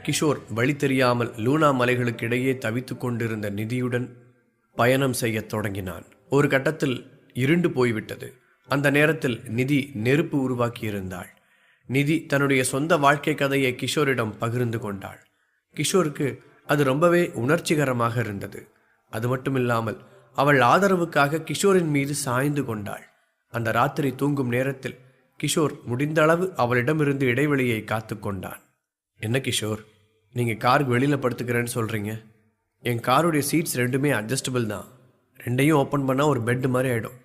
கிஷோர் வழி தெரியாமல் லூனா மலைகளுக்கு இடையே தவித்து கொண்டிருந்த நிதியுடன் பயணம் செய்யத் தொடங்கினான். ஒரு கட்டத்தில் இருண்டு போய்விட்டது. அந்த நேரத்தில் நிதி நெருப்பு உருவாக்கியிருந்தாள். நிதி தன்னுடைய சொந்த வாழ்க்கை கதையை கிஷோரிடம் பகிர்ந்து கொண்டாள். கிஷோருக்கு அது ரொம்பவே உணர்ச்சிகரமாக இருந்தது. அது மட்டுமில்லாமல் அவள் ஆதரவுக்காக கிஷோரின் மீது சாய்ந்து கொண்டாள். அந்த ராத்திரி தூங்கும் நேரத்தில் கிஷோர் முடிந்தளவு அவளிடமிருந்து இடைவெளியை காத்து கொண்டான். என்ன கிஷோர், நீங்கள் காருக்கு வெளியில் படுத்துக்கிறேன்னு சொல்கிறீங்க? என் காருடைய சீட்ஸ் ரெண்டுமே அட்ஜஸ்டபிள் தான். ரெண்டையும் ஓப்பன் பண்ணால் ஒரு பெட்டு மாதிரி ஆகிடும்.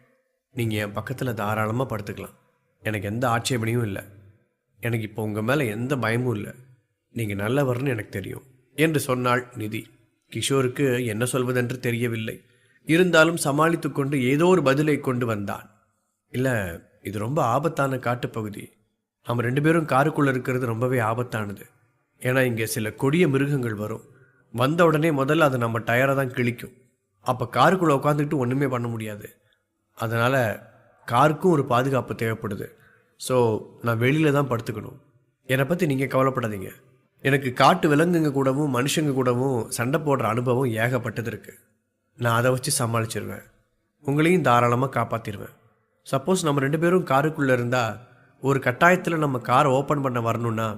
நீங்கள் என் பக்கத்தில் தாராளமாக படுத்துக்கலாம். எனக்கு எந்த ஆட்சேபனையும் இல்லை. எனக்கு இப்போ உங்கள் மேலே எந்த பயமும் இல்லை. நீங்கள் நல்லவர்னு எனக்கு தெரியும் என்று சொன்னாள் நிதி. கிஷோருக்கு என்ன சொல்வதென்று தெரியவில்லை. இருந்தாலும் சமாளித்து கொண்டு ஏதோ ஒரு பதிலை கொண்டு வந்தான். இல்லை, இது ரொம்ப ஆபத்தான காட்டுப்பகுதி. நம்ம 2 பேரும் காருக்குள்ளே இருக்கிறது ரொம்பவே ஆபத்தானது. ஏன்னா இங்கே சில கொடிய மிருகங்கள் வரும். வந்த உடனே முதல்ல அது நம்ம டயரை தான் கிழிக்கும். அப்போ காருக்குள்ளே உட்காந்துக்கிட்டு ஒன்றுமே பண்ண முடியாது. அதனால் காருக்கும் ஒரு பாதுகாப்பு தேவைப்படுது. ஸோ நான் வெளியில் தான் படுத்துக்கணும். என்னை பற்றி நீங்கள் கவலைப்படாதீங்க. எனக்கு காட்டு விலங்குங்க கூடவும் மனுஷங்க கூடவும் சண்டை போடுற அனுபவம் ஏகப்பட்டது இருக்குது. நான் அதை வச்சு சமாளிச்சிருவேன். உங்களையும் தாராளமாக காப்பாற்றிடுவேன். சப்போஸ் நம்ம 2 பேரும் காருக்குள்ளே இருந்தால் ஒரு கட்டாயத்தில் நம்ம காரை ஓப்பன் பண்ண வரணுன்னா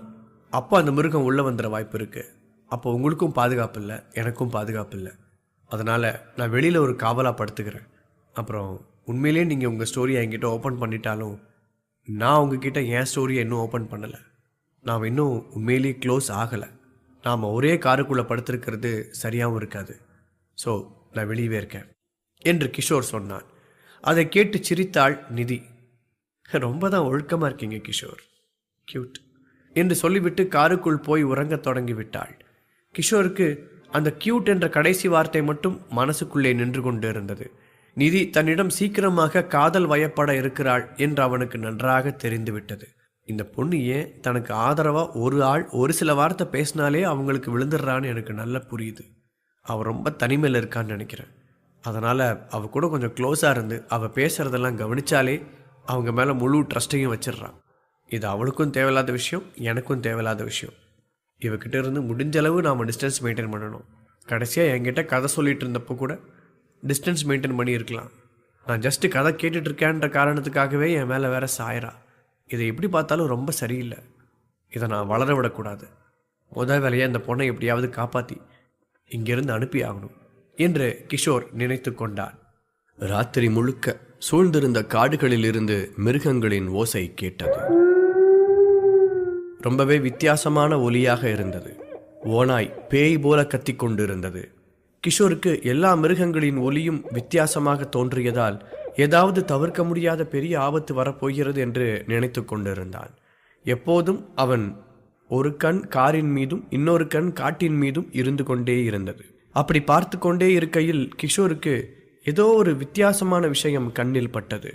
அப்போ அந்த மிருகம் உள்ளே வந்துட வாய்ப்பு இருக்குது. அப்போ உங்களுக்கும் பாதுகாப்பு இல்லை, எனக்கும் பாதுகாப்பு இல்லை. அதனால் நான் வெளியில் ஒரு காவலாக படுத்துக்கிறேன். அப்புறம் உண்மையிலேயே நீங்கள் உங்கள் ஸ்டோரியை என்கிட்ட ஓப்பன் பண்ணிட்டாலும் நான் உங்ககிட்ட என் ஸ்டோரியை இன்னும் ஓப்பன் பண்ணலை. நாம் இன்னும் உண்மையிலேயே க்ளோஸ் ஆகலை. நாம் ஒரே காருக்குள்ளே படுத்திருக்கிறது சரியாகவும் இருக்காது. ஸோ நான் வெளியவே இருக்கேன் என்று கிஷோர் சொன்னான். அதை கேட்டு சிரித்தாள் நிதி. ரொம்ப தான் ஒழுக்கமாக இருக்கீங்க கிஷோர், கியூட் என்று சொல்லிவிட்டு காருக்குள் போய் உறங்கத் தொடங்கிவிட்டாள். கிஷோருக்கு அந்த கியூட் என்ற கடைசி வார்த்தை மட்டும் மனசுக்குள்ளே நின்று கொண்டு இருந்தது. நிதி தன்னிடம் சீக்கிரமாக காதல் வயப்பட இருக்கிறாள் என்று அவனுக்கு நன்றாக தெரிந்துவிட்டது. இந்த பொண்ணு ஏன் தனக்கு ஆதரவாக ஒரு ஆள் ஒரு சில வார்த்தை பேசினாலே அவங்களுக்கு விழுந்துடுறான்னு எனக்கு நல்லா புரியுது. அவள் ரொம்ப தனிமையில் இருக்கான்னு நினைக்கிறேன். அதனால் அவள் கூட கொஞ்சம் க்ளோஸாக இருந்து அவள் பேசுகிறதெல்லாம் கவனித்தாலே அவங்க மேலே முழு ட்ரஸ்ட்டையும் வச்சிடுறான். இது அவளுக்கும் தேவையில்லாத விஷயம், எனக்கும் தேவையில்லாத விஷயம். இவகிட்ட இருந்து முடிஞ்சளவு நாம் டிஸ்டன்ஸ் மெயின்டைன் பண்ணணும். கடைசியாக என்கிட்ட கதை சொல்லிகிட்டு இருந்தப்போ கூட டிஸ்டன்ஸ் மெயின்டைன் பண்ணியிருக்கலாம். நான் ஜஸ்ட்டு கதை கேட்டுட்ருக்கேன்ற காரணத்துக்காகவே என் மேலே வேற சாயரா. இதை எப்படி பார்த்தாலும் ரொம்ப சரியில்லை. இதை நான் வளர விடக்கூடாது. முதல் வேலையாக இந்த பொண்ணை எப்படியாவது காப்பாற்றி இங்கிருந்து அனுப்பி ஆகணும் என்று கிஷோர் நினைத்து கொண்டான். ராத்திரி முழுக்க சூழ்ந்திருந்த காடுகளில் இருந்து மிருகங்களின் ஓசை கேட்டது. ரொம்பவே வித்தியாசமான ஒலியாக இருந்தது. ஓநாய் பேய் போல கத்திக்கொண்டு இருந்தது. கிஷோருக்கு எல்லா மிருகங்களின் ஒலியும் வித்தியாசமாக தோன்றியதால் ஏதாவது தவிர்க்க முடியாத பெரிய ஆபத்து வரப்போகிறது என்று நினைத்து கொண்டிருந்தான். எப்போதும் அவன் ஒரு கண் காரின் மீதும் இன்னொரு கண் காட்டின் மீதும் இருந்து கொண்டே இருந்தது. அப்படி பார்த்து கொண்டே இருக்கையில் கிஷோருக்கு ஏதோ ஒரு வித்தியாசமான விஷயம் கண்ணில் பட்டது.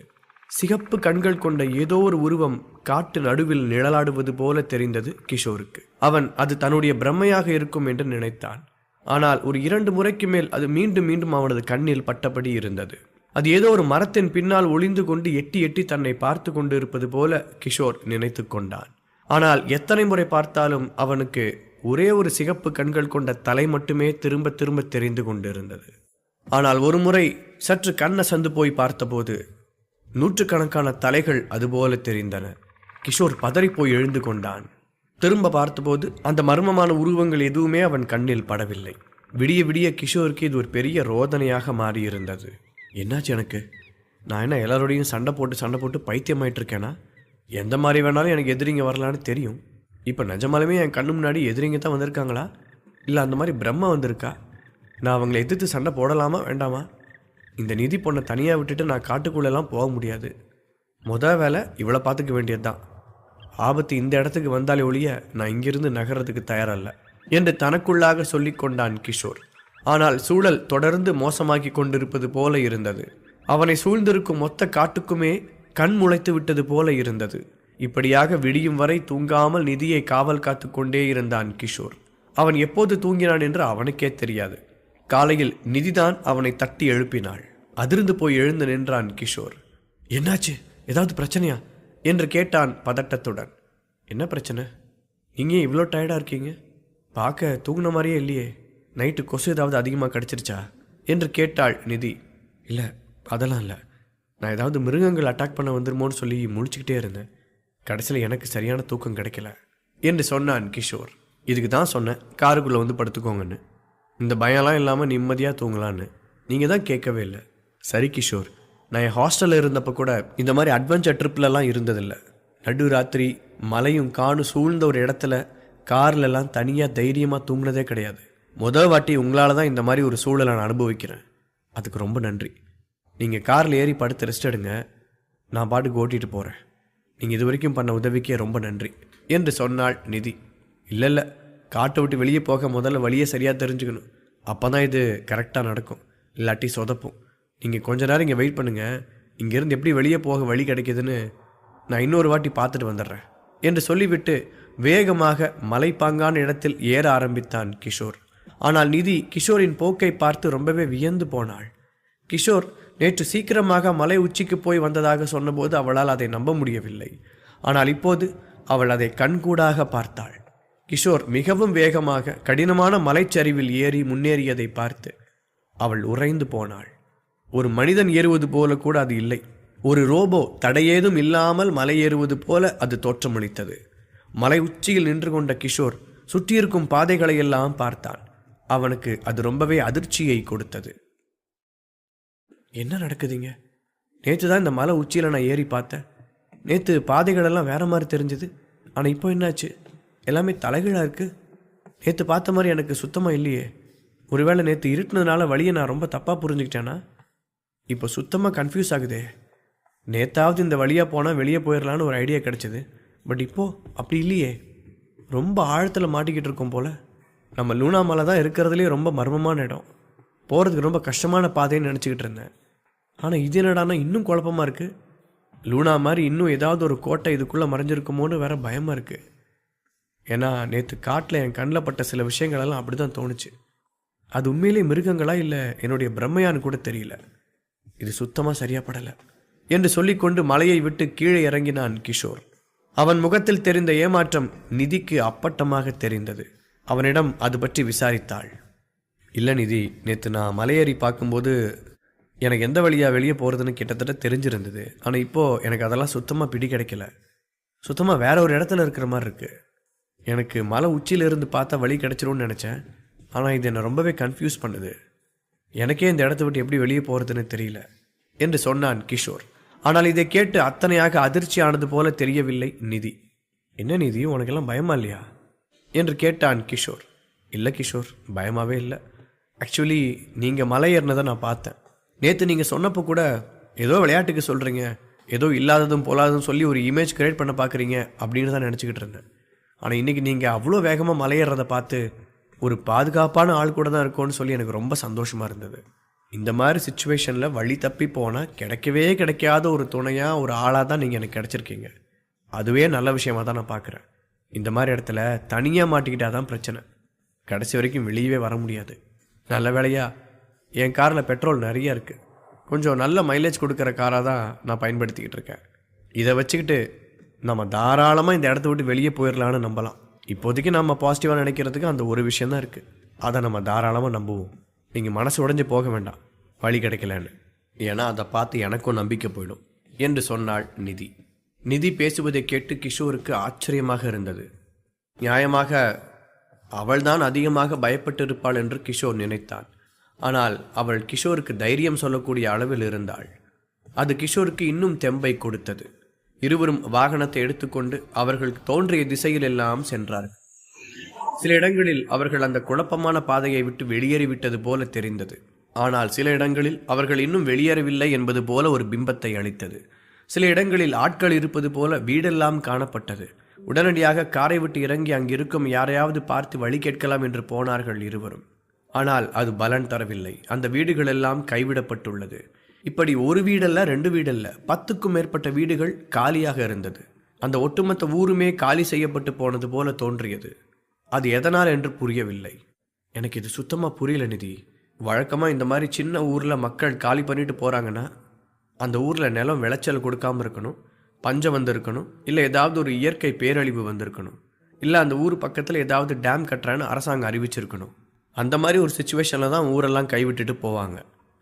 சிகப்பு கண்கள் கொண்ட ஏதோ ஒரு உருவம் காட்டு நடுவில் நிழலாடுவது போல தெரிந்தது கிஷோருக்கு. அவன் அது தன்னுடைய பிரம்மையாக இருக்கும் என்று நினைத்தான். ஆனால் ஒரு 2 முறைக்கு மேல் அது மீண்டும் மீண்டும் அவனது கண்ணில் பட்டபடி இருந்தது. அது ஏதோ ஒரு மரத்தின் பின்னால் ஒளிந்து கொண்டு எட்டி எட்டி தன்னை பார்த்து கொண்டு இருப்பது போல கிஷோர் நினைத்து கொண்டான். ஆனால் எத்தனை முறை பார்த்தாலும் அவனுக்கு ஒரே ஒரு சிகப்பு கண்கள் கொண்ட தலை மட்டுமே திரும்ப திரும்ப தெரிந்து கொண்டிருந்தது. ஆனால் ஒரு முறை சற்று கண்ணை சந்து போய் பார்த்தபோது நூற்றுக்கணக்கான தலைகள் அதுபோல தெரிந்தன. கிஷோர் பதறிப்போய் எழுந்து கொண்டான். திரும்ப பார்த்தபோது அந்த மர்மமான உருவங்கள் எதுவுமே அவன் கண்ணில் படவில்லை. விடிய விடிய கிஷோருக்கு இது ஒரு பெரிய ரோதனையாக மாறியிருந்தது. என்னாச்சு எனக்கு? நான் என்ன எல்லாரோடையும் சண்டை போட்டு பைத்தியமாயிட்டு இருக்கேனா? எந்த மாதிரி வேணாலும் எனக்கு எதிரிங்க வரலான்னு தெரியும். இப்போ நிஜமாலுமே என் கண்ணு முன்னாடி எதிரிங்க தான் வந்திருக்காங்களா, இல்லை அந்த மாதிரி பிரம்மா வந்திருக்கா? நான் அவங்களை எதிர்த்து சண்டை போடலாமா வேண்டாமா? இந்த நிதி பொண்ணை தனியாக விட்டுட்டு நான் காட்டுக்குள்ளெல்லாம் போக முடியாது. வேலை இவளை பார்த்துக்க வேண்டியது தான். ஆபத்து இந்த இடத்துக்கு வந்தாலே ஒழிய நான் இங்கிருந்து நகரத்துக்கு தயாரல்ல என்று தனக்குள்ளாக சொல்லி கொண்டான் கிஷோர். ஆனால் சூழல் தொடர்ந்து மோசமாக்கி கொண்டிருப்பது போல இருந்தது. அவனை சூழ்ந்திருக்கும் மொத்த காட்டுக்குமே கண் முளைத்து விட்டது போல இருந்தது. இப்படியாக விடியும் வரை தூங்காமல் நிதியை காவல் காத்து கொண்டே இருந்தான் கிஷோர். அவன் எப்போது தூங்கினான் என்று அவனுக்கே தெரியாது. காலையில் நிதிதான் அவனை தட்டி எழுப்பினாள். அதிர்ந்து போய் எழுந்து நின்றான் கிஷோர். என்னாச்சு, ஏதாவது பிரச்சனையா என்று கேட்டான் பதட்டத்துடன். என்ன பிரச்சனை? நீங்கள் இவ்வளோ டயர்டாக இருக்கீங்க? பார்க்க தூங்கின மாதிரியே இல்லையே, நைட்டு கொசு ஏதாவது அதிகமாக கடிச்சிருச்சா என்று கேட்டாள் நிதி. இல்லை, அதெல்லாம் இல்லை. நான் ஏதாவது மிருகங்கள் அட்டாக் பண்ண வந்துருமோன்னு சொல்லி முழிச்சுக்கிட்டே இருந்தேன். கடைசியில் எனக்கு சரியான தூக்கம் கிடைக்கல என்று சொன்னான் கிஷோர். இதுக்கு தான் சொன்னேன் காருக்குள்ளே வந்து படுத்துக்கோங்கன்னு. இந்த பயம்லாம் இல்லாமல் நிம்மதியாக தூங்கலான்னு. நீங்கள் தான் கேட்கவே இல்லை. சரி கிஷோர், நான் என் ஹாஸ்டலில் இருந்தப்போ கூட இந்த மாதிரி அட்வென்ச்சர் ட்ரிப்லலாம் இருந்ததில்லை. நடு ராத்திரி மலையும் காணும் சூழ்ந்த ஒரு இடத்துல கார்லெல்லாம் தனியாக தைரியமாக தூங்கினதே கிடையாது. வாட்டி உங்களால் தான் இந்த மாதிரி ஒரு சூழலை நான் அனுபவிக்கிறேன். அதுக்கு ரொம்ப நன்றி. நீங்கள் காரில் ஏறி படுத்து ரெஸ்ட் எடுங்க, நான் பாட்டுக்கு ஓட்டிகிட்டு போகிறேன். நீங்கள் இது வரைக்கும் பண்ண உதவிக்கே ரொம்ப நன்றி என்று சொன்னாள் நிதி. இல்லை இல்லை, காட்டை விட்டு வெளியே போக முதல்ல வழியே சரியாக தெரிஞ்சுக்கணும். அப்போ தான் இது கரெக்டாக நடக்கும், இல்லாட்டி சொதப்பும். நீங்கள் கொஞ்ச நேரம் இங்கே வெயிட் பண்ணுங்கள், இங்கேருந்து எப்படி வெளியே போக வழி கிடைக்கிதுன்னு நான் இன்னொரு வாட்டி பார்த்துட்டு வந்துடுறேன் என்று சொல்லிவிட்டு வேகமாக மலைப்பாங்கான இடத்தில் ஏற ஆரம்பித்தான் கிஷோர். ஆனால் நிதி கிஷோரின் போக்கை பார்த்து ரொம்பவே வியந்து போனாள். கிஷோர் நேற்று சீக்கிரமாக மலை உச்சிக்கு போய் வந்ததாக சொன்னபோது அவளால் அதை நம்ப முடியவில்லை. ஆனால் இப்போது அவள் அதை கண்கூடாக பார்த்தாள். கிஷோர் மிகவும் வேகமாக கடினமான மலைச்சரிவில் ஏறி முன்னேறியதை பார்த்து அவள் உறைந்து போனாள். ஒரு மனிதன் ஏறுவது போல கூட அது இல்லை. ஒரு ரோபோ தடையேதும் இல்லாமல் மலை ஏறுவது போல அது தோற்றமளித்தது. மலை உச்சியில் நின்று கொண்ட கிஷோர் சுற்றியிருக்கும் பாதைகளையெல்லாம் பார்த்தான். அவனுக்கு அது ரொம்பவே அதிர்ச்சியை கொடுத்தது. என்ன நடக்குதுங்க? நேற்று தான் இந்த மலை உச்சியில் நான் ஏறி பார்த்தேன். நேற்று பாதைகளெல்லாம் வேற மாதிரி தெரிஞ்சுது. ஆனால் இப்போ என்னாச்சு? எல்லாமே தலைகீழாக இருக்குது. நேற்று பார்த்த மாதிரி எனக்கு சுத்தமாக இல்லையே. ஒருவேளை நேற்று இருட்டுனதுனால வழியை நான் ரொம்ப தப்பாக புரிஞ்சுக்கிட்டேன்னா? இப்போ சுத்தமாக கன்ஃபியூஸ் ஆகுதே. நேற்றாவது இந்த வழியாக போனால் வெளியே போயிடலான்னு ஒரு ஐடியா கிடச்சிது. பட் இப்போது அப்படி இல்லையே. ரொம்ப ஆழத்தில் மாட்டிக்கிட்டு இருக்கோம் போல். நம்ம லூனா மலை தான் இருக்கிறதுலே ரொம்ப மர்மமான இடம். போகிறதுக்கு ரொம்ப கஷ்டமான பாதைன்னு நினச்சிக்கிட்டு இருந்தேன். ஆனால் இது என்னடானா இன்னும் குழப்பமாக இருக்குது. லூனா மாதிரி இன்னும் ஏதாவது ஒரு கோட்டை இதுக்குள்ளே மறைஞ்சிருக்குமோன்னு வேற பயமாக இருக்குது. ஏன்னா நேற்று காட்டில் என் கண்ணில் பட்ட சில விஷயங்களெல்லாம் அப்படி தான் தோணுச்சு. அது உண்மையிலே மிருகங்களா இல்லை என்னுடைய பிரம்மையான்னு கூட தெரியல. இது சுத்தமாக சரியா படலை என்று சொல்லிக்கொண்டு மலையை விட்டு கீழே இறங்கினான் கிஷோர். அவன் முகத்தில் தெரிந்த ஏமாற்றம் நிதிக்கு அப்பட்டமாக தெரிந்தது. அவனிடம் அது பற்றி விசாரித்தாள். இல்லை நிதி, நேற்று நான் மலையேறி பார்க்கும்போது எனக்கு எந்த வழியாக வெளியே போகிறதுன்னு கிட்டத்தட்ட தெரிஞ்சிருந்தது. ஆனால் இப்போது எனக்கு அதெல்லாம் சுத்தமாக பிடி கிடைக்கல. சுத்தமாக வேற ஒரு இடத்துல இருக்கிற மாதிரி இருக்குது. எனக்கு மலை உச்சியிலிருந்து பார்த்தா வழி கிடைச்சிரும்னு நினச்சேன். ஆனால் இது என்னை ரொம்பவே கன்ஃபியூஸ் பண்ணுது. எனக்கே இந்த இடத்த விட்டு எப்படி வெளியே போகிறதுன்னு தெரியல என்று சொன்னான் கிஷோர். ஆனால் இதை கேட்டு அத்தனையாக அதிர்ச்சியானது போல தெரியவில்லை நிதி. என்ன நிதி, உனக்கெல்லாம் பயமா இல்லையா என்று கேட்டான் கிஷோர். இல்லை கிஷோர், பயமாகவே இல்லை. ஆக்சுவலி நீங்கள் மலை ஏறினதை நான் பார்த்தேன். நேற்று நீங்கள் சொன்னப்போ கூட ஏதோ விளையாட்டுக்கு சொல்கிறீங்க, ஏதோ இல்லாததும் போலாததும் சொல்லி ஒரு இமேஜ் கிரியேட் பண்ண பார்க்குறீங்க அப்படின்னு தான் நினச்சிக்கிட்டு இருந்தேன். ஆனால் இன்றைக்கி நீங்கள் அவ்வளோ வேகமாக மலையேறதை பார்த்து ஒரு பாதுகாப்பான ஆள் கூட தான் இருக்கும்னு சொல்லி எனக்கு ரொம்ப சந்தோஷமாக இருந்தது. இந்த மாதிரி சுச்சுவேஷனில் வழி தப்பி போனால் கிடைக்கவே கிடைக்காத ஒரு துணையாக ஒரு ஆளாக தான் நீங்கள் எனக்கு கிடச்சிருக்கீங்க. அதுவே நல்ல விஷயமாக தான் நான் பார்க்குறேன். இந்த மாதிரி இடத்துல தனியாக மாட்டிக்கிட்டால் தான் பிரச்சனை. கடைசி வரைக்கும் வெளியவே வர முடியாது. நல்ல வேளையாக என் காரில் பெட்ரோல் நிறைய இருக்குது. கொஞ்சம் நல்ல மைலேஜ் கொடுக்குற காராக தான் நான் பயன்படுத்திக்கிட்டு இருக்கேன். இதை வச்சுக்கிட்டு நம்ம தாராளமாக இந்த இடத்த விட்டு வெளியே போயிடலான்னு நம்பலாம். இப்போதைக்கு நம்ம பாசிட்டிவாக நினைக்கிறதுக்கு அந்த ஒரு விஷயந்தான் இருக்குது. அதை நம்ம தாராளமாக நம்புவோம். நீங்கள் மனசு உடைஞ்சு போக வேண்டாம் வழி கிடைக்கலன்னு. ஏன்னா அதை பார்த்து எனக்கும் நம்பிக்கை போயிடும் என்று சொன்னாள் நிதி. நிதி பேசுவதை கேட்டு கிஷோருக்கு ஆச்சரியமாக இருந்தது. நியாயமாக அவள்தான் அதிகமாக பயப்பட்டு இருப்பாள் என்று கிஷோர் நினைத்தான். ஆனால் அவள் கிஷோருக்கு தைரியம் சொல்லக்கூடிய அளவில் இருந்தாள். அது கிஷோருக்கு இன்னும் தெம்பை கொடுத்தது. இருவரும் வாகனத்தை எடுத்துக்கொண்டு அவர்கள் தோன்றிய திசையில் எல்லாம் சென்றார்கள். சில இடங்களில் அவர்கள் அந்த குழப்பமான பாதையை விட்டு வெளியேறிவிட்டது போல தெரிந்தது. ஆனால் சில இடங்களில் அவர்கள் இன்னும் வெளியேறவில்லை என்பது போல ஒரு பிம்பத்தை அளித்தது. சில இடங்களில் ஆட்கள் இருப்பது போல வீடெல்லாம் காணப்பட்டது. உடனடியாக காரை விட்டு இறங்கி அங்கிருக்கும் யாரையாவது பார்த்து வழி கேட்கலாம் என்று போனார்கள் இருவரும். ஆனால் அது பலன் தரவில்லை. அந்த வீடுகளெல்லாம் கைவிடப்பட்டுள்ளது. இப்படி ஒரு வீடல்ல, 2 வீடல்ல, 10க்கும் மேற்பட்ட வீடுகள் காலியாக இருந்தது. அந்த ஒட்டுமொத்த ஊருமே காலி செய்யப்பட்டு போனது போல தோன்றியது. அது எதனால் என்று புரியவில்லை. எனக்கு இது சுத்தமாக புரியல நிதி. வழக்கமாக இந்த மாதிரி சின்ன ஊரில் மக்கள் காலி பண்ணிட்டு போகிறாங்கன்னா அந்த ஊரில் நிலம் விளைச்சல் கொடுக்காமல் இருக்கணும், பஞ்சம் வந்திருக்கணும், இல்லை ஏதாவது ஒரு இயற்கை பேரழிவு வந்திருக்கணும். இல்லை அந்த ஊர் பக்கத்தில் ஏதாவது டேம் கட்டுறான்னு அரசாங்கம் அறிவிச்சிருக்கணும். அந்த மாதிரி ஒரு சுச்சுவேஷனில் தான் ஊரெல்லாம் கைவிட்டுட்டு போவாங்க.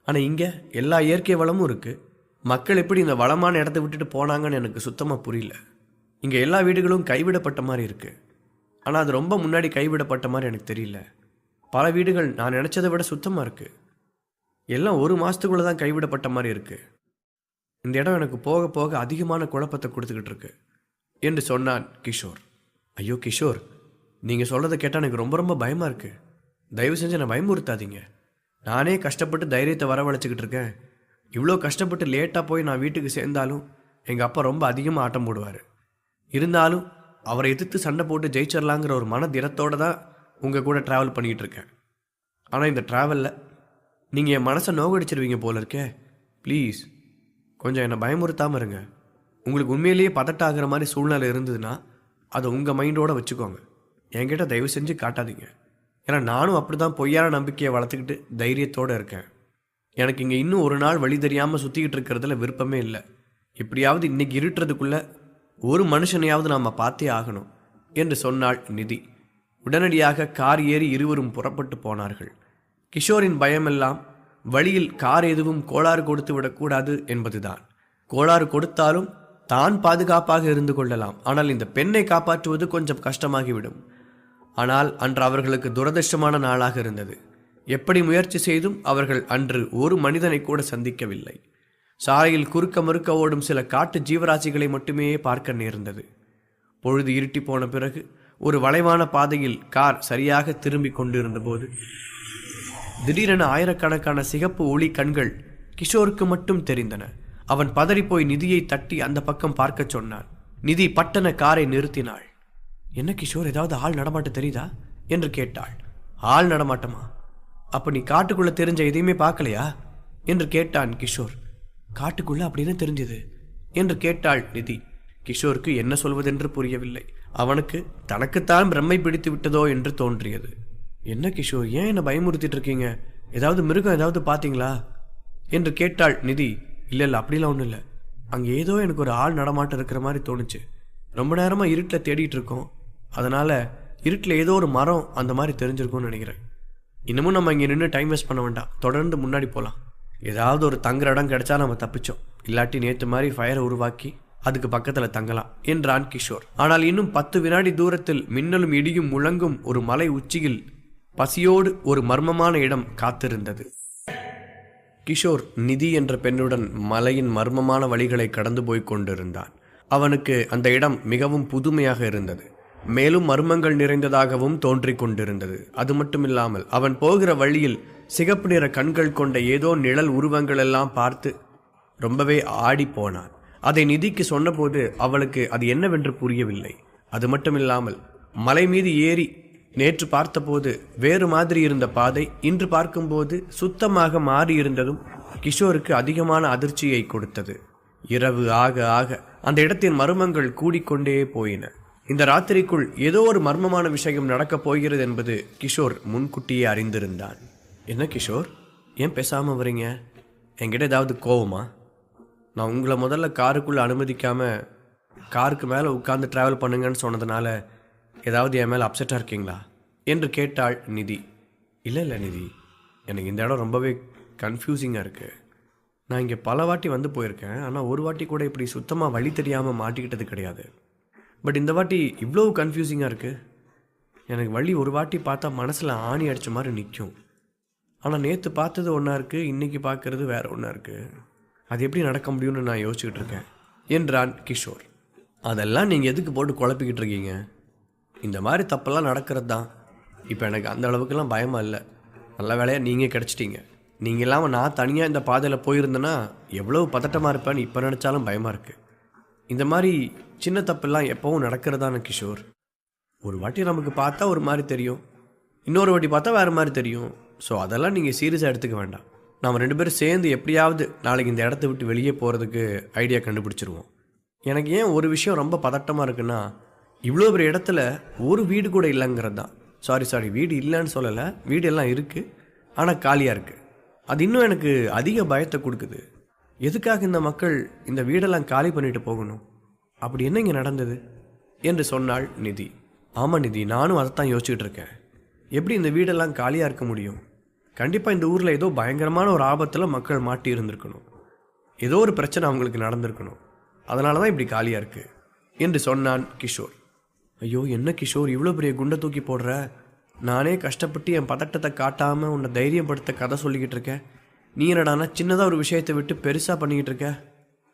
ஆனால் இங்கே எல்லா இயற்கை வளமும் இருக்குது. மக்கள் எப்படி இந்த வளமான இடத்த விட்டுட்டு போனாங்கன்னு எனக்கு சுத்தமாக புரியல. இங்கே எல்லா வீடுகளும் கைவிடப்பட்ட மாதிரி இருக்குது. ஆனால் அது ரொம்ப முன்னாடி கைவிடப்பட்ட மாதிரி எனக்கு தெரியல. பல வீடுகள் நான் நினச்சதை விட சுத்தமாக இருக்குது. எல்லாம் ஒரு மாதத்துக்குள்ளே தான் கைவிடப்பட்ட மாதிரி இருக்குது. இந்த இடம் எனக்கு போக போக அதிகமான குழப்பத்தை கொடுத்துக்கிட்டு இருக்கு என்று சொன்னான் கிஷோர். ஐயோ கிஷோர், நீங்கள் சொல்கிறத கேட்டால் எனக்கு ரொம்ப ரொம்ப பயமாக இருக்குது. தயவு செஞ்சு என்னை பயமுறுத்தாதீங்க. நானே கஷ்டப்பட்டு தைரியத்தை வரவழைச்சிக்கிட்டு இருக்கேன். இவ்வளோ கஷ்டப்பட்டு லேட்டாக போய் நான் வீட்டுக்கு சேர்ந்தாலும் எங்கள் அப்பா ரொம்ப அதிகமாக ஆட்டம் போடுவார். இருந்தாலும் அவரை எதிர்த்து சண்டை போட்டு ஜெயிச்சிடலாங்கிற ஒரு மன திடத்தோடு தான் உங்கள் கூட ட்ராவல் பண்ணிக்கிட்டு இருக்கேன். ஆனால் இந்த ட்ராவலில் நீங்கள் என் மனசை நோகடிச்சிருவீங்க போல இருக்கே. ப்ளீஸ் கொஞ்சம் என்னை பயமுறுத்தாமல் இருங்க. உங்களுக்கு உண்மையிலேயே பதட்டாகிற மாதிரி சூழ்நிலை இருந்ததுன்னா அதை உங்கள் மைண்டோடு வச்சுக்கோங்க. என்கிட்ட தயவு செஞ்சு காட்டாதீங்க. ஏன்னா நானும் அப்படி தான் பொய்யான நம்பிக்கையை வளர்த்துக்கிட்டு தைரியத்தோடு இருக்கேன். எனக்கு இங்கே இன்னும் ஒரு நாள் வழி தெரியாமல் சுற்றிக்கிட்டு இருக்கிறதுல விருப்பமே இல்லை. எப்படியாவது இன்றைக்கி இருட்டுறதுக்குள்ளே ஒரு மனுஷனையாவது நாம் பார்த்தே ஆகணும் என்று சொன்னாள் நிதி. உடனடியாக கார் ஏறி இருவரும் புறப்பட்டு போனார்கள். கிஷோரின் பயமெல்லாம் வழியில் கார் எதுவும் கோளாறு கொடுத்து விடக்கூடாது என்பதுதான். கோளாறு கொடுத்தாலும் தான் பாதுகாப்பாக இருந்து கொள்ளலாம். ஆனால் இந்த பெண்ணை காப்பாற்றுவது கொஞ்சம் கஷ்டமாகிவிடும். ஆனால் அன்று அவர்களுக்கு துரதிர்ஷ்டமான நாளாக இருந்தது. எப்படி முயற்சி செய்தும் அவர்கள் அன்று ஒரு மனிதனை கூட சந்திக்கவில்லை. சாலையில் குறுக்க மறுக்க ஓடும் சில காட்டு ஜீவராசிகளை மட்டுமே பார்க்க நேர்ந்தது. பொழுது இருட்டி போன பிறகு ஒரு வளைவான பாதையில் கார் சரியாக திரும்பி கொண்டிருந்த போது திடீரென ஆயிரக்கணக்கான சிகப்பு ஒளி கண்கள் கிஷோருக்கு மட்டும் தெரிந்தன. அவன் பதறிப்போய் நிதியை தட்டி அந்த பக்கம் பார்க்க சொன்னான். நிதி பட்டன காரை நிறுத்தினாள். என்ன கிஷோர், ஏதாவது ஆள் நடமாட்டம் தெரியுதா என்று கேட்டாள். ஆள் நடமாட்டமா? அப்ப நீ காட்டுக்குள்ள தெரிஞ்ச எதையுமே பார்க்கலையா என்று கேட்டான் கிஷோர். காட்டுக்குள்ள அப்படின்னு தெரிஞ்சது என்று கேட்டாள் நிதி. கிஷோருக்கு என்ன சொல்வதென்று புரியவில்லை. அவனுக்கு தனக்குத்தான் பிரம்மை பிடித்து விட்டதோ என்று தோன்றியது. என்ன கிஷோர், ஏன் என்ன பயமுறுத்திட்டு இருக்கீங்க? ஏதாவது மிருகம் ஏதாவது பார்த்தீங்களா என்று கேட்டாள் நிதி. இல்லை இல்லை, அப்படிலாம் ஒன்றும் இல்லை. அங்கே ஏதோ எனக்கு ஒரு ஆள் நடமாட்டம் இருக்கிற மாதிரி தோணுச்சு. ரொம்ப நேரமாக இருட்டில் தேடிட்டு இருக்கோம். அதனால் இருட்டில் ஏதோ ஒரு மரம் அந்த மாதிரி தெரிஞ்சிருக்கும்னு நினைக்கிறேன். இன்னமும் நம்ம இங்கே நின்று டைம் வேஸ்ட் பண்ண வேண்டாம். தொடர்ந்து முன்னாடி போகலாம். ஏதாவது ஒரு தங்குற இடம் கிடைச்சா நம்ம தப்பிச்சோம். இல்லாட்டி நேற்று மாதிரி ஃபயரை உருவாக்கி அதுக்கு பக்கத்தில் தங்கலாம் என்றான் கிஷோர். ஆனால் இன்னும் 10 வினாடி தூரத்தில் மின்னலும் இடியும் முழங்கும் ஒரு மலை உச்சியில் பசியோடு ஒரு மர்மமான இடம் காத்திருந்தது. கிஷோர் நிதி என்ற பெண்ணுடன் மலையின் மர்மமான வழிகளை கடந்து போய் கொண்டிருந்தான். அவனுக்கு அந்த இடம் மிகவும் புதுமையாக இருந்தது. மேலும் மர்மங்கள் நிறைந்ததாகவும் தோன்றிக் கொண்டிருந்தது. அது மட்டுமில்லாமல் அவன் போகிற வழியில் சிகப்பு நிற கண்கள் கொண்ட ஏதோ நிழல் உருவங்கள் எல்லாம் பார்த்து ரொம்பவே ஆடி போனான். அதை நிதிக்கு சொன்னபோது அவளுக்கு அது என்னவென்று புரியவில்லை. அது மட்டுமில்லாமல் மலை மீது ஏறி நேற்று பார்த்தபோது வேறு மாதிரி இருந்த பாதை இன்று பார்க்கும்போது சுத்தமாக மாறியிருந்ததும் கிஷோருக்கு அதிகமான அதிர்ச்சியை கொடுத்தது. இரவு ஆக ஆக அந்த இடத்தின் மர்மங்கள் கூடிக்கொண்டே போயின. இந்த ராத்திரிக்குள் ஏதோ ஒரு மர்மமான விஷயம் நடக்கப் போகிறது என்பது கிஷோர் முன்கூட்டியே அறிந்திருந்தான். என்ன கிஷோர், ஏன் பேசாமல் வரீங்க? என்கிட்ட ஏதாவது கோவமா? நான் உங்களை முதல்ல காருக்குள்ளே அனுமதிக்காமல் காருக்கு மேலே உட்காந்து ட்ராவல் பண்ணுங்கன்னு சொன்னதுனால ஏதாவது என் மேலே அப்செட்டாக இருக்கீங்களா என்று கேட்டாள் நிதி. இல்லை இல்லை நிதி, எனக்கு இந்த இடம் ரொம்பவே கன்ஃபியூசிங்காக இருக்குது. நான் இங்கே பல வாட்டி வந்து போயிருக்கேன். ஆனால் ஒரு வாட்டி கூட இப்படி சுத்தமாக வழி தெரியாமல் மாட்டிக்கிட்டது கிடையாது. பட் இந்த வாட்டி இவ்வளோ கன்ஃபியூசிங்காக இருக்குது. எனக்கு வழி ஒரு வாட்டி பார்த்தா மனசில் ஆணி அடித்த மாதிரி நிற்கும். ஆனால் நேற்று பார்த்தது ஒன்றா இருக்குது, இன்றைக்கி பார்க்குறது வேறு ஒன்றா இருக்குது. அது எப்படி நடக்க முடியும்னு நான் யோசிச்சுக்கிட்டு இருக்கேன் என்றான் கிஷோர். அதெல்லாம் நீங்கள் எதுக்கு போட்டு குழப்பிக்கிட்டு இருக்கீங்க? இந்த மாதிரி தப்பெல்லாம் நடக்கிறது தான். இப்போ எனக்கு அந்த அளவுக்குலாம் பயமாக இல்லை. நல்ல வேலையாக நீங்கள் கிடச்சிட்டீங்க. நீங்கள் இல்லாமல் நான் தனியாக இந்த பாதையில் போயிருந்தேன்னா எவ்வளோ பதட்டமாக இருப்பேன்னு இப்போ நினச்சாலும் பயமாக இருக்குது. இந்த மாதிரி சின்ன தப்பெல்லாம் எப்போவும் நடக்கிறதான கிஷோர். ஒரு வாட்டி நமக்கு பார்த்தா ஒரு மாதிரி தெரியும், இன்னொரு வாட்டி பார்த்தா வேறு மாதிரி தெரியும். ஸோ அதெல்லாம் நீங்கள் சீரியஸாக எடுத்துக்க வேண்டாம். நாம் 2 பேரும் சேர்ந்து எப்படியாவது நாளைக்கு இந்த இடத்த விட்டு வெளியே போகிறதுக்கு ஐடியா கண்டுபிடிச்சிருவோம். எனக்கு ஏன் ஒரு விஷயம் ரொம்ப பதட்டமாக இருக்குன்னா, இவ்வளோ பெரிய இடத்துல ஒரு வீடு கூட இல்லைங்கிறது தான். சாரி வீடு இல்லைன்னு சொல்லலை, வீடு எல்லாம் இருக்குது, ஆனால் காலியாக இருக்குது. அது இன்னும் எனக்கு அதிக பயத்தை கொடுக்குது. எதுக்காக இந்த மக்கள் இந்த வீடெல்லாம் காலி பண்ணிட்டு போகணும்? அப்படி என்ன இங்கே நடந்தது என்று சொன்னாள் நிதி. ஆமாம் நிதி, நானும் அதைத்தான் யோசிச்சுட்டு இருக்கேன். எப்படி இந்த வீடெல்லாம் காலியாக இருக்க முடியும்? கண்டிப்பாக இந்த ஊரில் ஏதோ பயங்கரமான ஒரு ஆபத்தில் மக்கள் மாட்டி இருந்திருக்கணும். ஏதோ ஒரு பிரச்சனை அவங்களுக்கு நடந்திருக்கணும். அதனால தான் இப்படி காலியாக இருக்குது என்று சொன்னான் கிஷோர். ஐயோ என்ன கிஷோர், இவ்வளோ பெரிய குண்டை தூக்கி போடுற? நானே கஷ்டப்பட்டு என் பதட்டத்தை காட்டாமல் உன்னை தைரியப்படுத்த கதை சொல்லிக்கிட்டு இருக்கேன். நீ என்னடானா சின்னதாக ஒரு விஷயத்தை விட்டு பெருசாக பண்ணிக்கிட்டு இருக்க.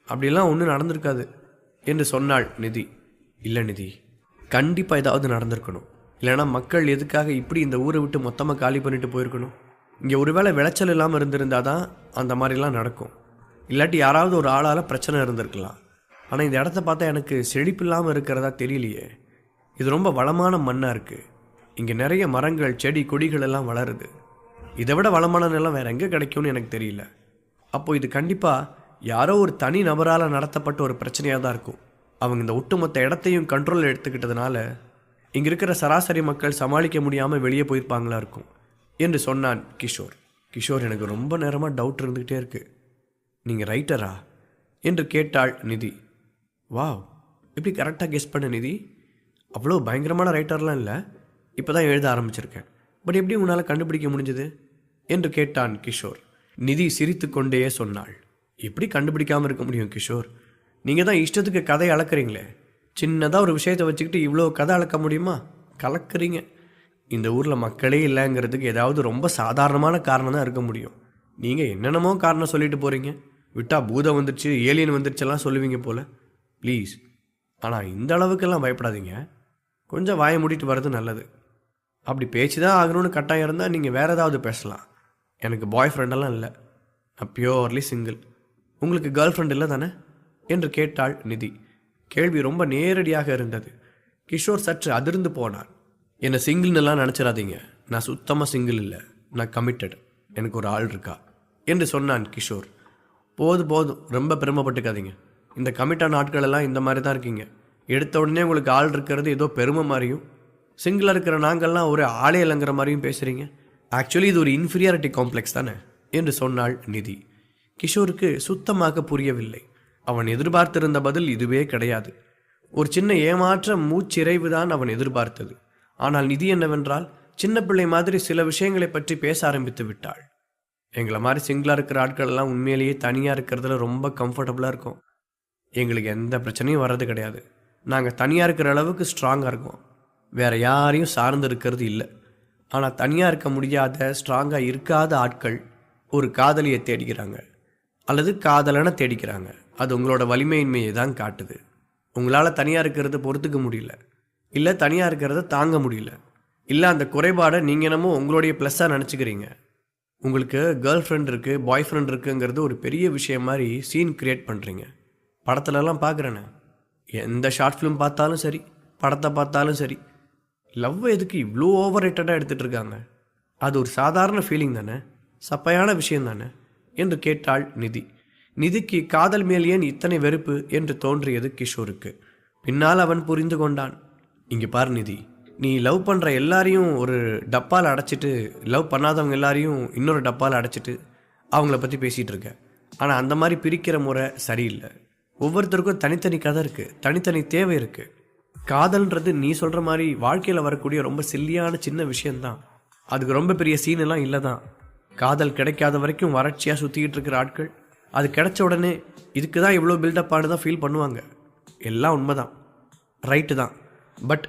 அப்படிலாம் ஒன்றும் நடந்திருக்காது என்று சொன்னாள் நிதி. இல்லை நிதி, கண்டிப்பாக ஏதாவது நடந்திருக்கணும். இல்லைனா மக்கள் எதுக்காக இப்படி இந்த ஊரை விட்டு மொத்தமாக காலி பண்ணிட்டு போயிருக்கணும்? இங்கே ஒருவேளை விளைச்சல் இல்லாமல் இருந்திருந்தால் தான் அந்த மாதிரிலாம் நடக்கும். இல்லாட்டி யாராவது ஒரு ஆளால் பிரச்சனை இருந்திருக்கலாம். ஆனால் இந்த இடத்த பார்த்தா எனக்கு செழிப்பு இல்லாமல் இருக்கிறதா தெரியலையே. இது ரொம்ப வளமான மண்ணாக இருக்குது. இங்கே நிறைய மரங்கள் செடி கொடிகள் எல்லாம் வளருது. இதை விட வளமான நிலம் வேறு எங்கே கிடைக்கும்னு எனக்கு தெரியல. அப்போது இது கண்டிப்பாக யாரோ ஒரு தனி நபரால் நடத்தப்பட்ட ஒரு பிரச்சனையாக தான் இருக்கும். அவங்க இந்த ஒட்டுமொத்த இடத்தையும் கண்ட்ரோல் எடுத்துக்கிட்டதுனால இங்கே இருக்கிற சராசரி மக்கள் சமாளிக்க முடியாமல் வெளியே போயிருப்பாங்களா இருக்கும் என்று சொன்னான் கிஷோர். கிஷோர், எனக்கு ரொம்ப நேரமாக டவுட் இருந்துக்கிட்டே இருக்குது. நீங்கள் ரைட்டரா என்று கேட்டாள் நிதி. வாவ், எப்படி கரெக்டாக கெஸ் பண்ண நிதி? அவ்வளோ பயங்கரமான ரைட்டர்லாம் இல்லை, இப்போ தான் எழுத ஆரம்பிச்சிருக்கேன். பட் எப்படி உன்னால் கண்டுபிடிக்க முடிஞ்சது என்று கேட்டான் கிஷோர். நிதி சிரித்து கொண்டே சொன்னாள். எப்படி கண்டுபிடிக்காமல் இருக்க முடியும் கிஷோர்? நீங்கள் தான் இஷ்டத்துக்கு கதை அளக்குறீங்களே. சின்னதாக ஒரு விஷயத்தை வச்சுக்கிட்டு இவ்வளோ கதை அளக்க முடியுமா? கலக்குறீங்க. இந்த ஊரில் மக்களே இல்லைங்கிறதுக்கு ஏதாவது ரொம்ப சாதாரணமான காரணம் தான் இருக்க முடியும். நீங்கள் என்னென்னமோ காரணம் சொல்லிட்டு போகிறீங்க. விட்டால் பூதம் வந்துடுச்சு, ஏலியன் வந்துடுச்செல்லாம் சொல்லுவீங்க போல். ப்ளீஸ், ஆனால் இந்த அளவுக்கெல்லாம் பயப்படாதீங்க. கொஞ்சம் வாயை மூடிட்டு வர்றது நல்லது. அப்படி பேச்சு தான் ஆகணும்னு கட்டாயம் இருந்தால் நீங்கள் வேறு ஏதாவது பேசலாம். எனக்கு பாய் ஃப்ரெண்டெல்லாம் இல்லை. நான் பியோர்லி சிங்கிள். உங்களுக்கு கேர்ள் ஃப்ரெண்ட் இல்லை தானே என்று கேட்டாள் நிதி. கேள்வி ரொம்ப நேரடியாக இருந்தது. கிஷோர் சற்று அதிர்ந்து போனான். என்னை சிங்கிள்னெல்லாம் நினச்சிடாதீங்க. நான் சுத்தமாக சிங்கிள் இல்லை, நான் கமிட்டட். எனக்கு ஒரு ஆள் இருக்கா என்று சொன்னான் கிஷோர். போதும், ரொம்ப பெருமைப்பட்டுக்காதீங்க. இந்த கமிட்டான ஆட்களெல்லாம் இந்த மாதிரி தான் இருக்கீங்க. எடுத்த உடனே உங்களுக்கு ஆள் இருக்கிறது ஏதோ பெருமை மாதிரியும், சிங்கிளாக இருக்கிற நாங்கள்லாம் ஒரு ஆளே இல்லைங்கிற மாதிரியும் பேசுகிறீங்க. ஆக்சுவலி இது ஒரு இன்ஃபீரியாரிட்டி காம்ப்ளெக்ஸ் தானே என்று சொன்னாள் நிதி. கிஷோருக்கு சுத்தமாக புரியவில்லை. அவன் எதிர்பார்த்திருந்த பதில் இதுவே கிடையாது. ஒரு சின்ன ஏமாற்ற மூச்சிறைவு தான் அவன் எதிர்பார்த்தது. ஆனால் நிதி என்னவென்றால் சின்ன பிள்ளை மாதிரி சில விஷயங்களை பற்றி பேச ஆரம்பித்து விட்டாள். எங்களை மாதிரி சிங்கிளாக இருக்கிற ஆட்கள் எல்லாம் உண்மையிலேயே தனியாக இருக்கிறதுல ரொம்ப கம்ஃபர்டபுளாக இருக்கும். எங்களுக்கு எந்த பிரச்சனையும் வர்றது கிடையாது. நாங்கள் தனியாக இருக்கிற அளவுக்கு ஸ்ட்ராங்காக இருக்கோம். வேறு யாரையும் சார்ந்து இருக்கிறது இல்லை. ஆனால் தனியாக இருக்க முடியாத ஸ்ட்ராங்காக இருக்காத ஆட்கள் ஒரு காதலியை தேடிக்கிறாங்க அல்லது காதலனை தேடிக்கிறாங்க. அது உங்களோட வலிமையின்மையை தான் காட்டுது. உங்களால் தனியாக இருக்கிறத பொறுத்துக்க முடியல, இல்லை தனியாக இருக்கிறத தாங்க முடியல, இல்லை அந்த குறைபாடை நீங்கள் என்னமோ உங்களுடைய ப்ளஸ்ஸாக நினச்சிக்கிறீங்க. உங்களுக்கு கேர்ள் ஃப்ரெண்ட் இருக்குது, பாய் ஃப்ரெண்ட் இருக்குங்கிறது ஒரு பெரிய விஷயம் மாதிரி சீன் க்ரியேட் பண்ணுறீங்க. படத்துலலாம் பார்க்குறேன்னு, எந்த ஷார்ட் ஃபிலிம் பார்த்தாலும் சரி, படத்தை பார்த்தாலும் சரி, லவ் எதுக்கு இவ்வளோ ஓவர் ரேட்டடாக எடுத்துகிட்டு இருக்காங்க? அது ஒரு சாதாரண ஃபீலிங் தானே, சப்பையான விஷயம் தானே என்று கேட்டாள் நிதி. நிதிக்கு காதல் மேல் ஏன் இத்தனை வெறுப்பு என்று தோன்றியது கிஷோருக்கு. பின்னால் அவன் புரிந்து கொண்டான். இங்கே பார் நிதி, நீ லவ் பண்ணுற எல்லாரையும் ஒரு டப்பால் அடைச்சிட்டு, லவ் பண்ணாதவங்க எல்லாரையும் இன்னொரு டப்பால் அடைச்சிட்டு அவங்கள பற்றி பேசிகிட்டு இருக்க. ஆனால் அந்த மாதிரி பிரிக்கிற முறை சரியில்லை. ஒவ்வொருத்தருக்கும் தனித்தனி கதை இருக்குது, தனித்தனி தேவை இருக்குது. காதல்ன்றது நீ சொல்கிற மாதிரி வாழ்க்கையில் வரக்கூடிய ரொம்ப சில்லியான சின்ன விஷயந்தான். அதுக்கு ரொம்ப பெரிய சீனெல்லாம் இல்லை தான். காதல் கிடைக்காத வரைக்கும் வறட்சியாக சுற்றிக்கிட்டு இருக்கிற ஆட்கள் அது கிடைச்ச உடனே இதுக்கு தான் இவ்வளோ பில்டப் ஆனு தான் ஃபீல் பண்ணுவாங்க. எல்லாம் உண்மைதான், ரைட்டு தான். பட்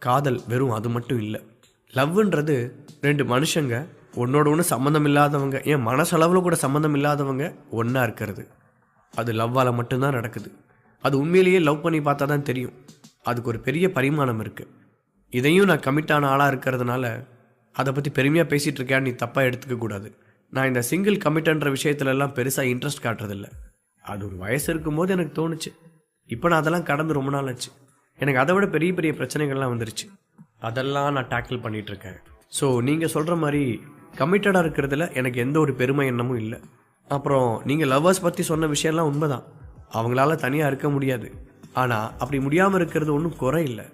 காதல் வெறும் அது மட்டும் இல்லை. லவ்ன்றது ரெண்டு மனுஷங்க ஒன்னோட ஒன்று சம்மந்தம் இல்லாதவங்க, ஏன் மனசளவில் கூட சம்மந்தம் இல்லாதவங்க ஒன்றா இருக்கிறது. அது லவ்வால் மட்டும்தான் நடக்குது. அது உண்மையிலேயே லவ் பண்ணி பார்த்தா தான் தெரியும். அதுக்கு ஒரு பெரிய பரிமாணம் இருக்குது. இதையும் நான் கமிட்டான ஆளாக இருக்கிறதுனால அதை பற்றி பெருமையாக பேசிகிட்டு இருக்கேன்னு நீ தப்பாக எடுத்துக்கக்கூடாது. நான் இந்த சிங்கிள் கமிட்டன்ற விஷயத்துலலாம் பெருசாக இன்ட்ரெஸ்ட் காட்டுறதில்ல. அது ஒரு வயசு இருக்கும்போது எனக்கு தோணுச்சு. இப்போ நான் அதெல்லாம் கடந்து ரொம்ப நாள் ஆச்சு. எனக்கு அதை விட பெரிய பெரிய பிரச்சனைகள்லாம் வந்துருச்சு. அதெல்லாம் நான் டேக்கிள் பண்ணிகிட்ருக்கேன். ஸோ நீங்கள் சொல்கிற மாதிரி கமிட்டடாக இருக்கிறதுல எனக்கு எந்த ஒரு பெருமை எண்ணமும் இல்லை. அப்புறம் நீங்கள் லவ்வர்ஸ் பற்றி சொன்ன விஷயம்லாம் உண்மைதான். அவங்களால தனியாக இருக்க முடியாது. ஆனால் அப்படி முடியாமல் இருக்கிறது ஒன்றும் குறை இல்லை.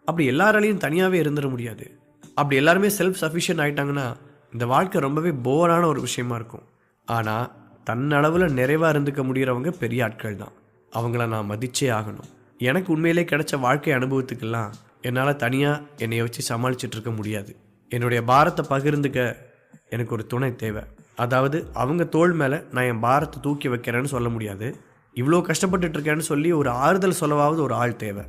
அப்படி எல்லாராலையும் தனியாகவே இருந்துட முடியாது. அப்படி எல்லாருமே செல்ஃப் சஃபிஷியன்ட் ஆகிட்டாங்கன்னா இந்த வாழ்க்கை ரொம்பவே போரான ஒரு விஷயமா இருக்கும். ஆனால் தன்னளவில் நிறைவாக இருந்துக்க முடிகிறவங்க பெரிய ஆட்கள் தான். அவங்கள நான் மதிச்சே ஆகணும். எனக்கு உண்மையிலே கிடைச்ச வாழ்க்கை அனுபவத்துக்கெல்லாம் என்னால் தனியாக என்னைய வச்சு சமாளிச்சுட்டு இருக்க முடியாது. என்னுடைய பாரத்தை பகிர்ந்துக்க எனக்கு ஒரு துணை தேவை. அதாவது அவங்க தோள் மேலே நான் என் பாரத்தை தூக்கி வைக்கிறேன்னு சொல்ல முடியாது. இவ்வளோ கஷ்டப்பட்டுட்டு இருக்கேன்னு சொல்லி ஒரு ஆறுதல் சொல்லவாவது ஒரு ஆள் தேவை.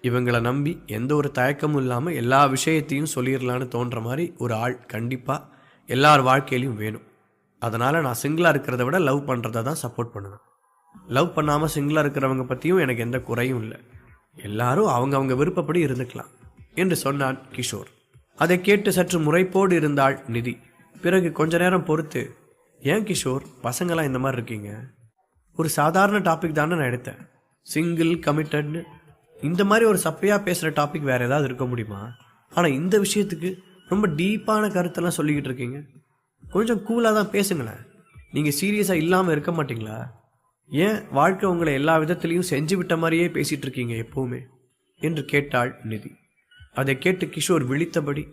இவங்களை நம்பி எந்த ஒரு தயக்கமும் இல்லாமல் எல்லா விஷயத்தையும் சொல்லிடலான்னு தோன்ற மாதிரி ஒரு ஆள் கண்டிப்பாக எல்லார் வாழ்க்கையிலையும் வேணும். அதனால் நான் சிங்கிளாக இருக்கிறத விட லவ் பண்ணுறத தான் சப்போர்ட் பண்ணுவேன். லவ் பண்ணாமல் சிங்கிளாக இருக்கிறவங்க பற்றியும் எனக்கு எந்த குறையும் இல்லை. எல்லாரும் அவங்க விருப்பப்படி இருந்துக்கலாம் என்று சொன்னான் கிஷோர். அதை கேட்டு சற்று முறைப்போடு இருந்தாள் நிதி. பிறகு கொஞ்ச நேரம் பொறுத்து, ஏன் கிஷோர் பசங்களாம் இந்த மாதிரி இருக்கீங்க? ஒரு சாதாரண டாபிக் தானே நான் எடுத்தேன். சிங்கிள் கமிட்டட்னு இந்த மாதிரி ஒரு சப்பையாக பேசுகிற டாபிக் வேறு ஏதாவது இருக்க முடியுமா? ஆனால் இந்த விஷயத்துக்கு ரொம்ப டீப்பான கருத்தெல்லாம் சொல்லிக்கிட்டு இருக்கீங்க. கொஞ்சம் கூலாக தான் பேசுங்களேன். நீங்கள் சீரியஸாக இல்லாமல் இருக்க மாட்டிங்களா? ஏன் வாழ்க்கை உங்களை எல்லா விதத்துலேயும் செஞ்சு விட்ட மாதிரியே பேசிகிட்டு இருக்கீங்க எப்போவுமே என்று கேட்டாள் நிதி. அதை கேட்டு கிஷோர் விழித்தபடி,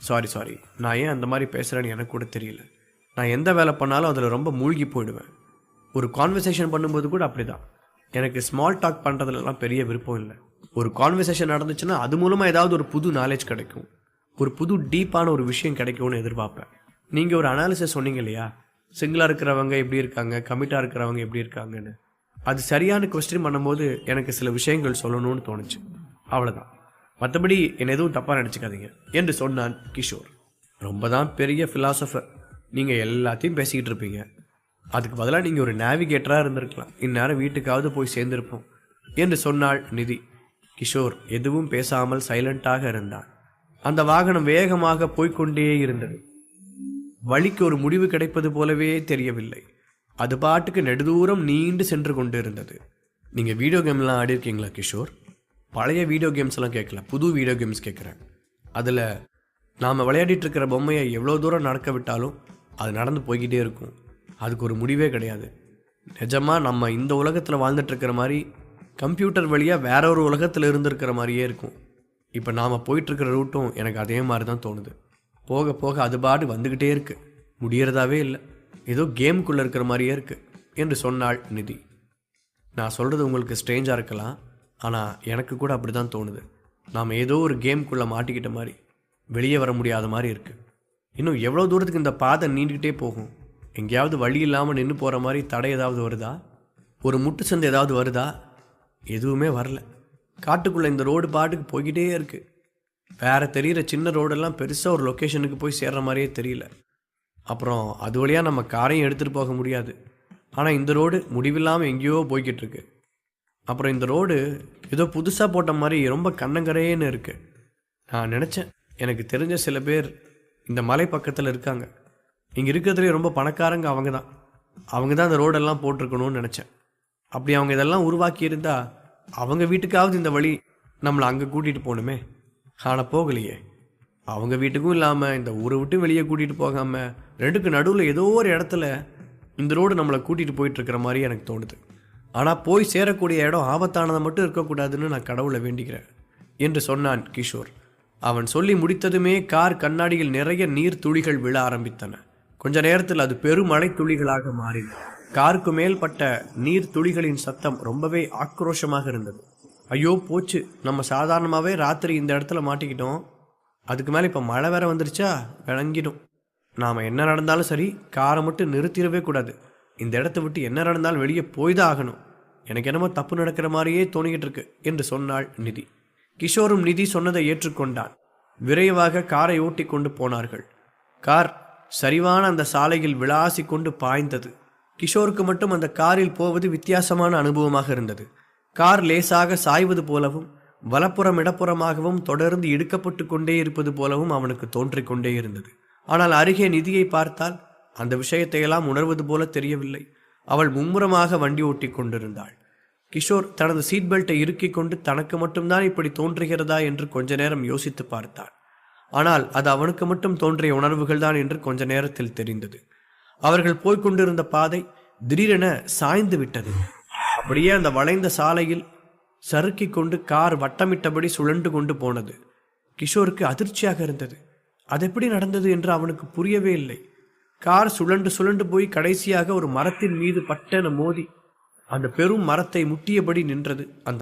சாரி நான் ஏன் அந்த மாதிரி பேசுகிறேன்னு எனக்கு கூட தெரியல. நான் எந்த வேலை பண்ணாலும் அதில் ரொம்ப மூழ்கி போயிடுவேன். ஒரு கான்வர்சேஷன் பண்ணும்போது கூட அப்படி தான். எனக்கு ஸ்மால் டாக் பண்ணுறதுலலாம் பெரிய விருப்பம் இல்லை. ஒரு கான்வர்சேஷன் நடந்துச்சுன்னா அது மூலமாக ஏதாவது ஒரு புது நாலேஜ் கிடைக்கும், ஒரு புது டீப்பான ஒரு விஷயம் கிடைக்கும்னு எதிர்பார்ப்பேன். நீங்கள் ஒரு அனாலிசிஸ் சொன்னீங்க இல்லையா, சிங்கிளாக இருக்கிறவங்க எப்படி இருக்காங்க, கமிட்டாக இருக்கிறவங்க எப்படி இருக்காங்கன்னு. அது சரியான கொஸ்டின் பண்ணும்போது எனக்கு சில விஷயங்கள் சொல்லணும்னு தோணுச்சு. அவ்வளோதான். மற்றபடி என்னை எதுவும் தப்பாக நினச்சிக்காதீங்க என்று சொன்னான் கிஷோர். ரொம்ப தான் பெரிய ஃபிலாசபர். நீங்கள் எல்லாத்தையும் பேசிக்கிட்டு இருப்பீங்க. அதுக்கு பதிலாக நீங்கள் ஒரு நேவிகேட்டராக இருந்திருக்கலாம். இந்நேரம் வீட்டுக்காவது போய் சேர்ந்திருப்போம் என்று சொன்னாள் நிதி. கிஷோர் எதுவும் பேசாமல் சைலண்டாக இருந்தான். அந்த வாகனம் வேகமாக போய்கொண்டே இருந்தது. வழிக்கு ஒரு முடிவு கிடைப்பது போலவே தெரியவில்லை. அது பாட்டுக்கு நெடுதூரம் நீண்டு சென்று கொண்டு இருந்தது. நீங்கள் வீடியோ கேம்லாம் ஆடி இருக்கீங்களா கிஷோர்? பழைய வீடியோ கேம்ஸ் எல்லாம் கேட்கல, புது வீடியோ கேம்ஸ் கேட்குறேன். அதில் நாம் விளையாடிட்டு இருக்கிற பொம்மையை எவ்வளோ தூரம் நடக்க விட்டாலும் அது நடந்து போய்கிட்டே இருக்கும். அதுக்கு ஒரு முடிவே கிடையாது. நிஜமாக நம்ம இந்த உலகத்தில் வாழ்ந்துட்டுருக்கிற மாதிரி கம்ப்யூட்டர் வழியாக வேற ஒரு உலகத்தில் இருந்திருக்கிற மாதிரியே இருக்கும். இப்போ நாம் போயிட்டுருக்கிற ரூட்டும் எனக்கு அதே மாதிரி தான் தோணுது. போக போக அது பாடு வந்துக்கிட்டே இருக்குது, முடியறதாவே இல்லை. ஏதோ கேமுக்குள்ளே இருக்கிற மாதிரியே இருக்குது என்று சொன்னாள் நிதி. நான் சொல்கிறது உங்களுக்கு ஸ்ட்ரேஞ்சாக இருக்கலாம், ஆனால் எனக்கு கூட அப்படி தான் தோணுது. நாம் ஏதோ ஒரு கேமுக்குள்ளே மாட்டிக்கிட்ட மாதிரி வெளியே வர முடியாத மாதிரி இருக்குது. இன்னும் எவ்வளோ தூரத்துக்கு இந்த பாதை நீண்டுக்கிட்டே போகும்? எங்கேயாவது வழி இல்லாமல் நின்று போகிற மாதிரி தடை ஏதாவது வருதா? ஒரு முட்டு சந்து ஏதாவது வருதா? எதுவுமே வரல. காட்டுக்குள்ளே இந்த ரோடு பாட்டுக்கு போய்கிட்டே இருக்குது. வேறு தெரிகிற சின்ன ரோடெல்லாம் பெருசாக ஒரு லொக்கேஷனுக்கு போய் சேர்ற மாதிரியே தெரியல. அப்புறம் அது வழியாக நம்ம காரையும் எடுத்துகிட்டு போக முடியாது. ஆனால் இந்த ரோடு முடிவில்லாமல் எங்கேயோ போய்கிட்டு இருக்கு. அப்புறம் இந்த ரோடு ஏதோ புதுசாக போட்ட மாதிரி ரொம்ப கண்ணங்கரையேன்னு இருக்குது. நான் நினச்சேன், எனக்கு தெரிஞ்ச சில பேர் இந்த மலை பக்கத்தில் இருக்காங்க. இங்கே இருக்கிறதுலே ரொம்ப பணக்காரங்க அவங்க தான் இந்த ரோடெல்லாம் போட்டிருக்கணும்னு நினச்சேன். அப்படி அவங்க இதெல்லாம் உருவாக்கி இருந்தால் அவங்க வீட்டுக்காவது இந்த வழி நம்மளை அங்கே கூட்டிகிட்டு போகணுமே. ஆனால் போகலையே. அவங்க வீட்டுக்கும் இல்லாமல் இந்த ஊரை விட்டு வெளியே கூட்டிகிட்டு போகாமல் ரெண்டுக்கு நடுவில் ஏதோ ஒரு இடத்துல இந்த ரோடு நம்மளை கூட்டிகிட்டு போயிட்டுருக்கிற மாதிரி எனக்கு தோணுது. ஆனால் போய் சேரக்கூடிய இடம் ஆபத்தானதை மட்டும் இருக்கக்கூடாதுன்னு நான் கடவுளை வேண்டிக்கிறேன் என்று சொன்னான் கிஷோர். அவன் சொல்லி முடித்ததுமே கார் கண்ணாடியில் நிறைய நீர் துளிகள் விழ ஆரம்பித்தன. கொஞ்ச நேரத்தில் அது பெருமழை துளிகளாக மாறின. காருக்கு மேல் பட்ட நீர் துளிகளின் சத்தம் ரொம்பவே ஆக்ரோஷமாக இருந்தது. ஐயோ போச்சு, நம்ம சாதாரணமாகவே ராத்திரி இந்த இடத்துல மாட்டிக்கிட்டோம். அதுக்கு மேலே இப்போ மழை வேற வந்துருச்சா, விளங்கிடும். நாம் என்ன நடந்தாலும் சரி, காரை மட்டும் நிறுத்திடவே கூடாது. இந்த இடத்த விட்டு என்ன நடந்தாலும் வெளியே போய் தான் ஆகணும். எனக்கு என்னமோ தப்பு நடக்கிற மாதிரியே தோணிக்கிட்டு இருக்கு என்று சொன்னாள் நிதி. கிஷோரும் நிதி சொன்னதை ஏற்றுக்கொண்டான். விரைவாக காரை ஓட்டி கொண்டு போனார்கள். கார் சரிவான அந்த சாலையில் விளாசி கொண்டு பாய்ந்தது. கிஷோருக்கு மட்டும் அந்த காரில் போவது வித்தியாசமான அனுபவமாக இருந்தது. கார் லேசாக சாய்வது போலவும் வலப்புறம் இடப்புறமாகவும் தொடர்ந்து இடுக்கப்பட்டு கொண்டே இருப்பது போலவும் அவனுக்கு தோன்றிக் கொண்டே இருந்தது. ஆனால் அருகே நிதியை பார்த்தால் அந்த விஷயத்தையெல்லாம் உணர்வது போல தெரியவில்லை. அவள் மும்முரமாக வண்டி ஓட்டி கொண்டிருந்தாள். கிஷோர் தனது சீட் பெல்ட்டை இறுக்கிக் கொண்டு தனக்கு மட்டும்தான் இப்படி தோன்றுகிறதா என்று கொஞ்ச நேரம் யோசித்து பார்த்தான். ஆனால் அது அவனுக்கு மட்டும் தோன்றிய உணர்வுகள் தான் என்று கொஞ்ச நேரத்தில் தெரிந்தது. அவர்கள் போய்கொண்டிருந்த பாதை திடீரென சாய்ந்து விட்டது. அப்படியே அந்த வளைந்த சாலையில் சறுக்கி கொண்டு கார் வட்டமிட்டபடி சுழண்டு கொண்டு போனது. கிஷோருக்கு அதிர்ச்சியாக இருந்தது. அது எப்படி நடந்தது என்று அவனுக்கு புரியவே இல்லை. கார் சுழண்டு சுழண்டு போய் கடைசியாக ஒரு மரத்தின் மீது பட்டென மோதி அந்த பெரும் மரத்தை முட்டியபடி நின்றது. அந்த